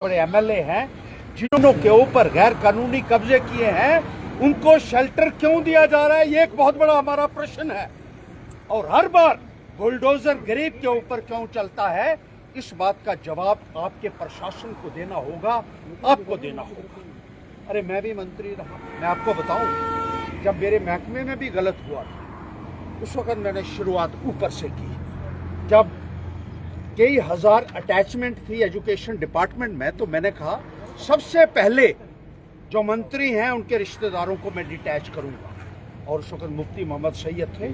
बड़े एमएलए हैं जिन्होंने के ऊपर गैर कानूनी कब्जे किए हैं, उनको शेल्टर क्यों दिया जा रहा है, ये एक बहुत बड़ा हमारा प्रश्न है। और हर बार बुलडोजर गरीब के ऊपर क्यों चलता है, इस बात का जवाब आपके प्रशासन को देना होगा, आपको देना होगा। अरे मैं भी मंत्री रहा, मैं आपको बताऊं, जब मेरे महकमे में भी गलत हुआ था उस वक्त मैंने शुरुआत ऊपर से की। जब कई हजार अटैचमेंट थी एजुकेशन डिपार्टमेंट में, तो मैंने कहा सबसे पहले जो मंत्री हैं उनके रिश्तेदारों को मैं डिटैच करूंगा। और उस वक्त मुफ्ती मोहम्मद सैयद थे,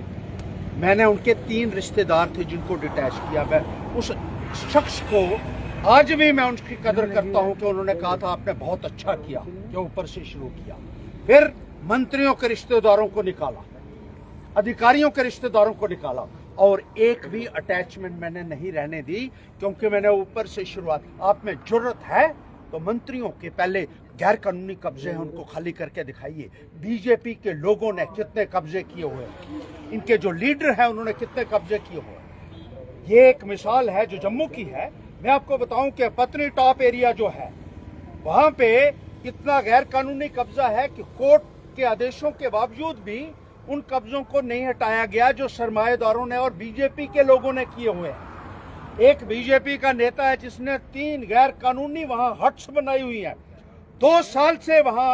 मैंने उनके 3 रिश्तेदार थे जिनको डिटैच किया। मैं उस शख्स को आज भी मैं उनकी कदर करता हूं कि उन्होंने कहा था आपने बहुत अच्छा किया कि ऊपर से शुरू किया। फिर मंत्रियों के रिश्तेदारों को निकाला, अधिकारियों के रिश्तेदारों को निकाला, और एक भी अटैचमेंट मैंने नहीं रहने दी, क्योंकि मैंने ऊपर से शुरुआत। आप में जुर्रत है तो मंत्रियों के पहले गैर कानूनी कब्जे हैं उनको खाली करके दिखाइए। बीजेपी के लोगों ने कितने कब्जे किए हुए, इनके जो लीडर हैं उन्होंने कितने कब्जे किए हुए। ये एक मिसाल है जो जम्मू की है। मैं आपको बताऊं कि पत्नी टॉप एरिया जो है वहां पे इतना गैर कानूनी कब्जा है कि कोर्ट के आदेशों के बावजूद भी उन कब्जों को नहीं हटाया गया जो सरमाएदारों ने और बीजेपी के लोगों ने किए हुए हैं। एक बीजेपी का नेता है जिसने 3 गैर कानूनी वहां हट्स बनाई हुई हैं। 2 साल से वहां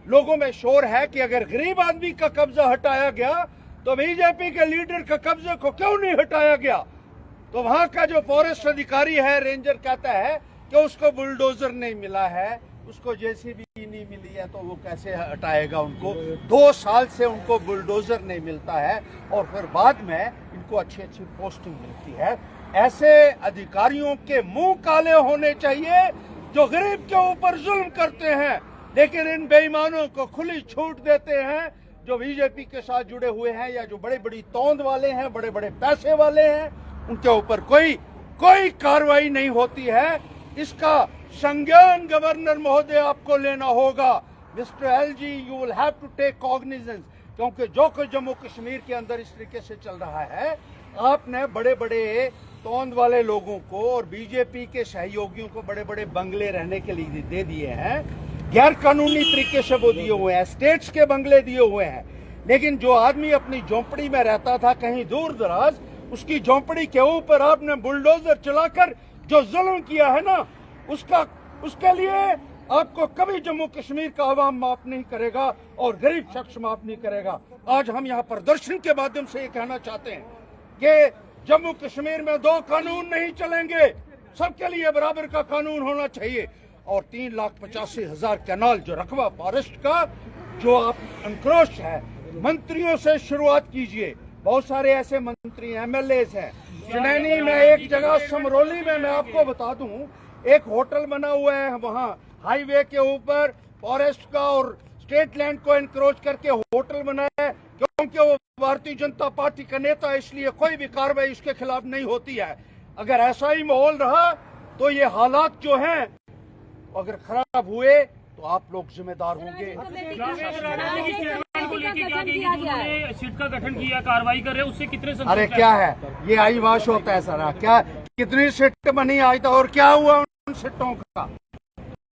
लोगों में शोर है कि अगर गरीब आदमी का कब्जा हटाया गया तो बीजेपी के लीडर का कब्जे को क्यों नहीं हटाया गया। तो वहां का जो फॉरेस्ट अधिकारी है, रेंजर, कहता है कि उसको बुलडोजर नहीं मिला है, उसको जेसीबी नहीं मिली है, तो वो कैसे हटाएगा उनको। 2 साल से उनको बुलडोजर नहीं मिलता है और फिर बाद में इनको अच्छी अच्छी पोस्टिंग मिलती है। ऐसे अधिकारियों के मुंह काले होने चाहिए जो गरीब के ऊपर जुल्म करते हैं, लेकिन इन बेईमानों को खुली छूट देते हैं जो बीजेपी के साथ जुड़े हुए हैं या जो बड़ी बड़ी तौंद वाले हैं, बड़े बड़े पैसे वाले हैं, उनके ऊपर कोई कार्रवाई नहीं होती है। इसका संज्ञान गवर्नर महोदय आपको लेना होगा। Mister LG, you will have to take cognizance, क्योंकि जो कुछ जम्मू कश्मीर के अंदर इस तरीके से चल रहा है, आपने बड़े बड़े तौंद वाले लोगों को और बीजेपी के सहयोगियों को बड़े बड़े बंगले रहने के लिए दे दिए हैं, गैर कानूनी तरीके से वो दिए हुए हैं, स्टेट्स के बंगले दिए हुए हैं। लेकिन जो आदमी अपनी झोंपड़ी में रहता था कहीं दूर दराज, उसकी झोंपड़ी के ऊपर आपने बुलडोजर चलाकर जो जुल्म किया है ना, उसके लिए आपको कभी जम्मू कश्मीर का आवाम माफ नहीं करेगा और गरीब शख्स माफ नहीं करेगा। आज हम यहाँ प्रदर्शन के माध्यम से ये कहना चाहते हैं कि जम्मू कश्मीर में 2 कानून नहीं चलेंगे, सबके लिए बराबर का कानून होना चाहिए। और 3,85,000 कैनाल जो रकबा फॉरेस्ट का जो आप अंक्रोश है, मंत्रियों से शुरुआत कीजिए। बहुत सारे ऐसे मंत्री एमएलए हैं। चनैनी में एक जगह समरौली में मैं आपको बता दूं, एक होटल बना हुआ है वहां हाईवे के ऊपर, फॉरेस्ट का और स्टेट लैंड को एनक्रोच करके होटल बनाया है, क्योंकि वो भारतीय जनता पार्टी का नेता है, इसलिए कोई भी कार्रवाई इसके खिलाफ नहीं होती है। अगर ऐसा ही माहौल रहा तो ये हालात जो हैं अगर खराब हुए तो आप लोग जिम्मेदार होंगे। सीट का गठन किया, कार्रवाई कर रहे हैं, उससे कितने? अरे क्या है ये आई वाश होता है सारा, क्या कितनी सीट बनी आज तक और क्या हुआ उन सीटों का।